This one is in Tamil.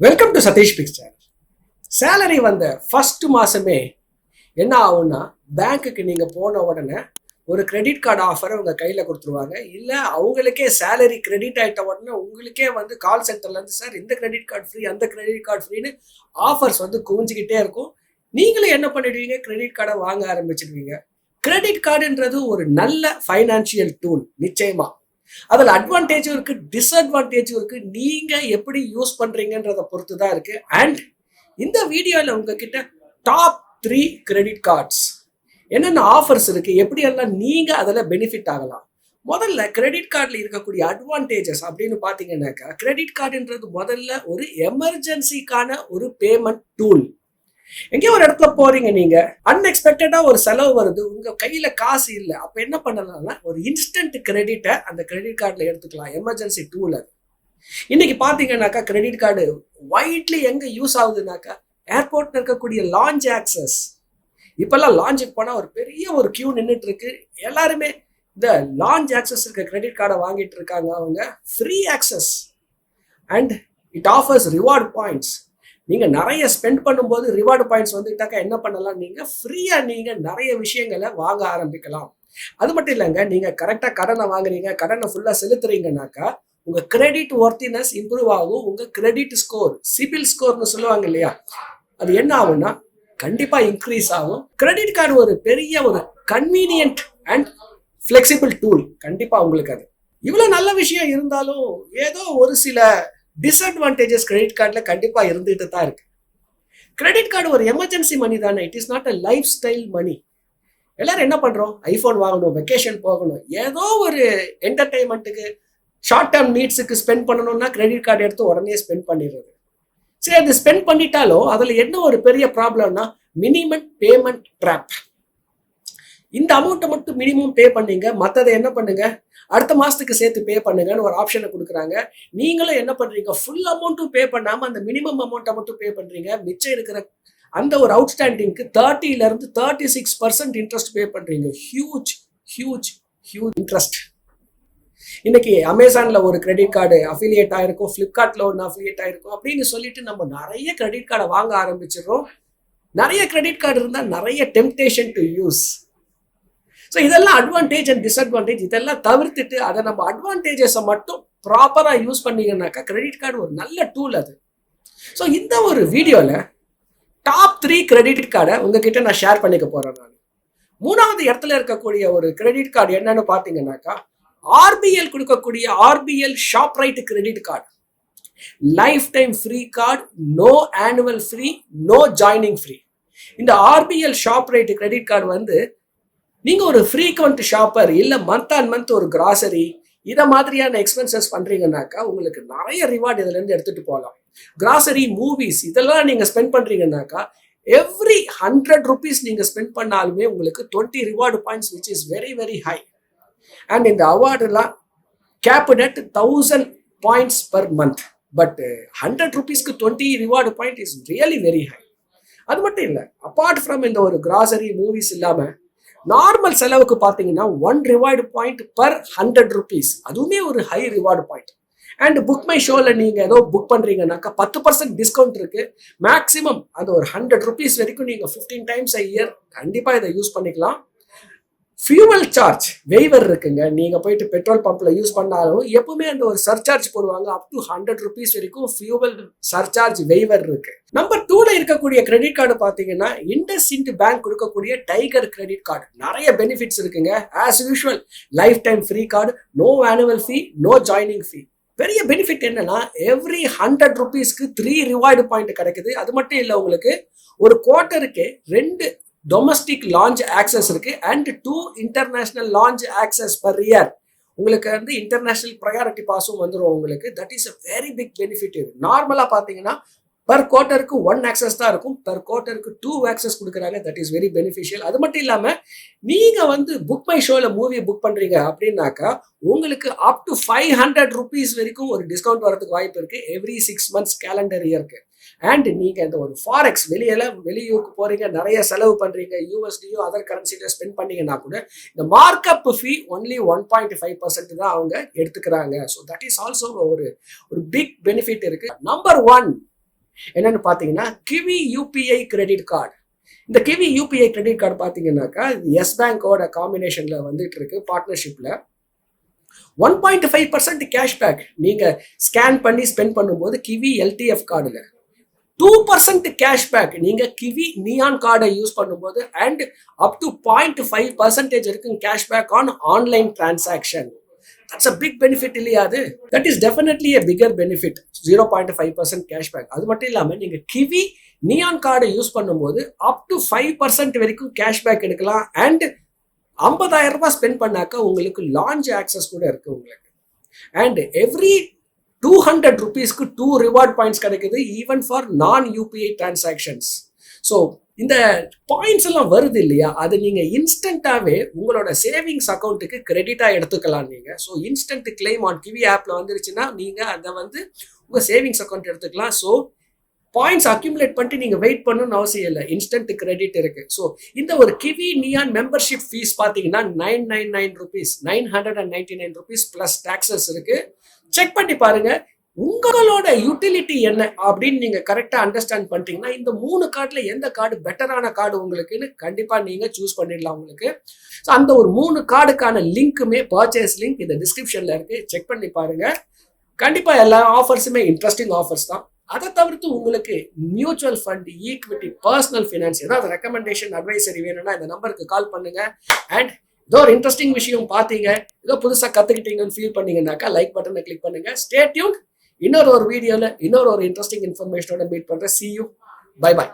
Welcome to Satish picture. Salary வந்த ஃபர்ஸ்ட் மாசமே என்ன ஆகும்னா, பேங்க்குக்கு நீங்க போன உடனே ஒரு கிரெடிட் கார்டு ஆஃபரை உங்க கையில கொடுத்துருவாங்க. இல்ல அவங்களுக்கே சேலரி கிரெடிட் ஆயிட்ட உடனே உங்களுக்கே வந்து கால் சென்டர்ல இருந்து சார் இந்த கிரெடிட் கார்டு ஃப்ரீ, அந்த கிரெடிட் கார்டு ஃப்ரீன்னு ஆஃபர்ஸ் வந்து குவிஞ்சுக்கிட்டே இருக்கும். நீங்களும் என்ன பண்ணிடுவீங்க, கிரெடிட் கார்டை வாங்க ஆரம்பிச்சிடுவீங்க. கிரெடிட் கார்டுன்றது ஒரு நல்ல ஃபைனான்சியல் டூல் நிச்சயமா. அதுல அட்வான்டேஜும் இருக்கு, டிஸ்அட்வான்டேஜும் இருக்கு. நீங்க எப்படி யூஸ் பண்றீங்கன்றத பொறுத்து தான் இருக்கு. அண்ட் இந்த வீடியோல உங்ககிட்ட டாப் 3 கிரெடிட் கார்ட்ஸ் என்னென்ன ஆஃபர்ஸ் இருக்கு, எப்படி எல்லாம் நீங்க அதுல பெனிஃபிட் ஆகலாம். முதல்ல கிரெடிட் கார்டில் இருக்கக்கூடிய அட்வான்டேஜஸ் அப்படின்னு பாத்தீங்கன்னாக்கா, கிரெடிட் கார்டுன்றது முதல்ல ஒரு எமர்ஜென்சிக்கான ஒரு பேமெண்ட் டூல். எங்கேயோ ஒரு இடத்துல போறீங்க, நீங்க அன்எக்ஸ்பெக்டடா ஒரு செலவு வருது, உங்க கையில காசு இல்லை, அப்ப என்ன பண்ணலாம்னா ஒரு இன்ஸ்டன்ட் கிரெடிட்டை அந்த கிரெடிட் கார்டுல எடுத்துக்கலாம். எமர்ஜென்சி டூல் அது. இன்னைக்கு பாத்தீங்கன்னாக்கா கிரெடிட் கார்டு வைட்லி எங்க யூஸ் ஆகுதுனாக்கா, ஏர்போர்ட்ல இருக்கக்கூடிய லான்ச் ஆக்சஸ். இப்பெல்லாம் லான்ச்சுக்கு போனா ஒரு பெரிய ஒரு கியூ நின்றுட்டு இருக்கு. எல்லாருமே இந்த லான்ச் ஆக்சஸ் இருக்க கிரெடிட் கார்டை வாங்கிட்டு இருக்காங்க. அவங்க free access and it offers reward points. நீங்க நிறைய ஸ்பெண்ட் பண்ணும்போது ரிவார்டு பாயிண்ட்ஸ் வந்துட்டாக்கா என்ன பண்ணலாம், நீங்க ஃப்ரீயா நீங்க நிறைய விஷயங்களை வாங்க ஆரம்பிக்கலாம். அது மட்டும் இல்லைங்க, நீங்க கரெக்டா கடனை வாங்குறீங்க, கடனை ஃபுல்லா செலுத்துறீங்கன்னாக்கா உங்க கிரெடிட் ஒர்த்தினஸ் இம்ப்ரூவ் ஆகும். உங்க கிரெடிட் ஸ்கோர், சிபில் ஸ்கோர்னு சொல்லுவாங்க இல்லையா, அது என்ன ஆகும்னா கண்டிப்பா இன்க்ரீஸ் ஆகும். கிரெடிட் கார்டு ஒரு பெரிய ஒரு கன்வீனியன்ட் அண்ட் ஃபிளெக்சிபிள் டூல். கண்டிப்பா உங்களுக்கு அது இவ்வளவு நல்ல விஷயம் இருந்தாலும் ஏதோ ஒரு சில டிஸ்அட்வான்டேஜஸ் கிரெடிட் கார்டில் கண்டிப்பா இருந்துட்டு தான் இருக்கு. கிரெடிட் கார்டு ஒரு எமர்ஜென்சி மணி தானே, it is not a life style money. எல்லாரும் என்ன பண்றோம், ஐபோன் வாங்கணும், வெக்கேஷன் போகணும், ஏதோ ஒரு என்டர்டைன்மெண்ட்டுக்கு ஷார்ட் டேர்ம் நீட்ஸுக்கு ஸ்பெண்ட் பண்ணணும்னா கிரெடிட் கார்டு எடுத்து உடனே ஸ்பெண்ட் பண்ணிடுறது. சரி, அது ஸ்பெண்ட் பண்ணிட்டாலும் அதுல என்ன ஒரு பெரிய ப்ராப்ளம்னா மினிமம் பேமெண்ட் ட்ராப். இந்த அமௌண்ட்டை மட்டும் மினிமம் பே பண்ணீங்க, மற்றதை என்ன பண்ணுங்க அடுத்த மாசத்துக்கு சேர்த்து பே பண்ணுங்கன்னு ஒரு ஆப்ஷனை கொடுக்குறாங்க. நீங்களும் என்ன பண்றீங்க, ஃபுல் அமௌண்ட்டும் பே பண்ணாம அந்த மினிமம் அமௌண்ட்டை மட்டும் பே பண்றீங்க. மிச்சம் இருக்கிற அந்த ஒரு அவுட்ஸ்டாண்டிங்க்கு 30% 36% இன்ட்ரெஸ்ட் பே பண்றீங்க. Huge huge huge interest. இன்னைக்கு அமேசான்ல ஒரு கிரெடிட் கார்டு அஃபிலியேட் ஆயிருக்கும், பிளிப்கார்ட்ல ஒன்று அஃபிலியேட் ஆயிருக்கும் அப்படின்னு சொல்லிட்டு நம்ம நிறைய கிரெடிட் கார்டை வாங்க ஆரம்பிச்சிடுறோம். நிறைய கிரெடிட் கார்டு இருந்தால் நிறைய டெம்டேஷன் டு யூஸ். ஸோ இதெல்லாம் அட்வான்டேஜ் அண்ட் டிஸ்அட்வான்டேஜ். இதெல்லாம் தவிர்த்துட்டு அதை நம்ம அட்வான்டேஜஸை மட்டும் ப்ராப்பராக யூஸ் பண்ணீங்கன்னாக்கா கிரெடிட் கார்டு ஒரு நல்ல டூல் அது. ஸோ இந்த ஒரு வீடியோவில் டாப் 3 கிரெடிட் கார்டை உங்ககிட்ட நான் ஷேர் பண்ணிக்க போறேன். நான் மூணாவது இடத்துல இருக்கக்கூடிய ஒரு கிரெடிட் கார்டு என்னன்னு பார்த்தீங்கன்னாக்கா, ஆர்பிஎல் கொடுக்கக்கூடிய RBL shop right credit card. Life time free card, no annual free, no joining free. இந்த RBL shop right credit card வந்து நீங்க ஒரு ஃப்ரீக்வெண்ட் ஷாப்பர், இல்ல மந்த் ஆன் மந்த் ஒரு கிராசரி இதை மாதிரியான எக்ஸ்பென்சஸ் பண்றீங்கன்னாக்கா உங்களுக்கு நிறைய ரிவார்டு இதுல இருந்து எடுத்துட்டு போகலாம். கிராசரி, மூவிஸ் இதெல்லாம் நீங்க ஸ்பெண்ட் பண்றீங்கன்னாக்கா எவ்ரி 100 rupees நீங்க ஸ்பெண்ட் பண்ணாலுமே உங்களுக்கு 20 reward points, which is very very high. And இந்த அவார்டுலாம் capped at 1000 points per month. But 100 rupeesக்கு 20 reward point is really very high. அது மட்டும் இல்லை, அப்பார்ட் ஃப்ரம் இந்த ஒரு கிராசரி, மூவிஸ் இல்லாம நார்மல் செலவுக்கு பார்த்தீங்கன்னா 1 ரிவார்டு பாயிண்ட் பர் 100 rupees, அதுவுமே ஒரு high reward point. And book my ஷோல நீங்க ஏதோ புக் பண்றீங்கன்னாக்கா 10% டிஸ்கவுண்ட் இருக்கு. மேக்ஸிமம் அது ஒரு 100 rupees வரைக்கும் நீங்க 15 times a year கண்டிப்பா இதை யூஸ் பண்ணிக்கலாம். ஃபியூவல் சார்ஜ் வெய்வர் இருக்குங்க. நீங்க போயிட்டு பெட்ரோல் பம்ப்ல யூஸ் பண்ணாலும் எப்பவுமே அந்த ஒரு சர்சார்ஜ் போடுவாங்க. அப் டு 100 rupees வரைக்கும் ஃபியூவல் சர்சார்ஜ் வெய்வர் இருக்கு. நம்பர் 2ல இருக்கக்கூடிய கிரெடிட் கார்டு பாத்தீங்கன்னா இண்டஸ்இண்ட் பேங்க் கொடுக்கக்கூடிய டைகர் கிரெடிட் கார்டு. நிறைய பெனிஃபிட்ஸ் இருக்குங்க. As usual life time free card, no annual fee, no joining fee. பெரிய பெனிஃபிட் என்னன்னா எவ்ரி 100 rupeesக்கு 3 ரிவார்டு பாயிண்ட் கிடைக்குது. அது மட்டும் இல்லை, உங்களுக்கு ஒரு குவார்ட்டருக்கு 2 டொமஸ்டிக் லான்ச் ஆக்சஸ் இருக்கு and 2 international lounge access per year. உங்களுக்கு வந்து இன்டர்நேஷனல் ப்ரையாரிட்டி பாஸும் வந்துடும் உங்களுக்கு. That is a very big benefit. நார்மலா பாத்தீங்கன்னா பர் குவார்ட்டருக்கு 1 ஆக்சஸ் தான் இருக்கும், பர் குவார்ட்டருக்கு 2 ஆக்சஸ் கொடுக்குறாங்க. That is very beneficial. அது மட்டும் இல்லாம நீங்க வந்து புக் மை ஷோல மூவி புக் பண்றீங்க அப்படின்னாக்கா உங்களுக்கு அப் டு 500 rupees வரைக்கும் ஒரு டிஸ்கவுண்ட் வரதுக்கு வாய்ப்பு இருக்கு எவ்ரி 6 months கேலண்டர் இயருக்கு. அண்ட் நீங்க இந்த ஒரு ஃபாரெக்ஸ் வெளியூருக்கு போறீங்க, நிறைய செலவு பண்றீங்க, யூஎஸ்டியோ அதர் கரன்சில ஸ்பெண்ட் பண்ணீங்கன்னா கூட இந்த மார்க்அப் ஃபீ ஒன்லி 1.5% தான் அவங்க எடுத்துக்கிறாங்க. ஸோ தட் இஸ் ஆல்சோ ஒரு பிக் பெனிஃபிட் இருக்கு. நம்பர் 1 என்னன்னு பார்த்தீங்கன்னா கிவி யூபிஐ கிரெடிட் கார்டு. இந்த கிவி யூபிஐ கிரெடிட் கார்டு பார்த்தீங்கன்னாக்கா எஸ் பேங்கோட காம்பினேஷன்ல வந்துட்டு இருக்கு, பார்ட்னர்ஷிப்ல. 1.5% கேஷ்பேக் நீங்க ஸ்கேன் பண்ணி ஸ்பெண்ட் பண்ணும்போது கிவி எல்டிஎஃப் கார்டுல, 2% கேஷ்பேக் நீங்க கிவி நியான் கார்டை யூஸ் பண்ணும்போது, அண்ட் அப் டு 0.5% இருக்கு cashback on online transaction. That's a big benefit இல்லையா? அது that is definitely a bigger benefit. 0.5% cashback. அது மட்டும் இல்லாம நீங்க கிவி நியான் கார்டை யூஸ் பண்ணும்போது அப் டு 5% வரைக்கும் கேஷ்பேக் எடுக்கலாம். அண்ட் 50,000 ரூபாய் ஸ்பெண்ட் பண்ணாக்க உங்களுக்கு லான்ச் ஆக்சஸ் கூட இருக்கு உங்களுக்கு. அண்ட் எவ்ரி 200 rupeesக்கு 2 ரிவார்ட் பாயிண்ட்ஸ் கிடைக்குது, ஈவன் ஃபார் நான் யூபிஐ டிரான்சாக்ஷன்ஸ். ஸோ இந்த பாயிண்ட்ஸ் எல்லாம் வருது இல்லையா, அது நீங்க இன்ஸ்டன்டாவே உங்களோட சேவிங்ஸ் அக்கௌண்ட்டுக்கு கிரெடிட்டா எடுத்துக்கலாம் நீங்க. So instant claim on kiwi ஆப்ல வந்துருச்சுன்னா நீங்க அதை உங்க சேவிங்ஸ் அக்கௌண்ட் எடுத்துக்கலாம். ஸோ பாயிண்ட்ஸ் அக்யூமுலேட் பண்ணிட்டு நீங்க வெயிட் பண்ணணும்னு அவசியம் இல்லை, இன்ஸ்டன்ட் கிரெடிட் இருக்கு. ஸோ இந்த ஒரு கிவி நியான் மெம்பர்ஷிப் ஃபீஸ் பார்த்தீங்கன்னா 999 rupees, 999 rupees பிளஸ் டாக்ஸஸ் இருக்கு. செக் பண்ணி பாருங்க உங்களோட யூட்டிலிட்டி என்ன அப்படின்னு நீங்க கரெக்டா அண்டர்ஸ்டாண்ட் பண்ணிட்டீங்கன்னா இந்த 3 கார்டுல எந்த கார்டு பெட்டரான கார்டு உங்களுக்குன்னு கண்டிப்பா நீங்க சூஸ் பண்ணிடலாம் உங்களுக்கு. ஸோ அந்த ஒரு 3 கார்டுக்கான லிங்க்குமே, பர்ச்சேஸ் லிங்க் இந்த டிஸ்கிரிப்ஷன்ல இருக்கு, செக் பண்ணி பாருங்க. கண்டிப்பா எல்லா ஆஃபர்ஸுமே இன்ட்ரெஸ்டிங் ஆஃபர்ஸ் தான். அதை தவிர்த்து உங்களுக்கு mutual fund, equity, personal finance ஏதாவது ரெக்கமெண்டேஷன், அட்வைசரி வேணும்னா இந்த நம்பருக்கு கால் பண்ணுங்க. அண்ட் ஏதோ ஒரு இன்ட்ரெஸ்டிங் விஷயம் பார்த்தீங்க, ஏதோ புதுசாக கற்றுக்கிட்டீங்கன்னு ஃபீல் பண்ணீங்கன்னாக்கா லைக் பட்டனை கிளிக் பண்ணுங்க. Stay tune. இன்னொரு வீடியோவில் இன்னொரு இன்ட்ரெஸ்டிங் இன்ஃபர்மேஷனோட மீட் பண்ணுறேன். See you. Bye bye.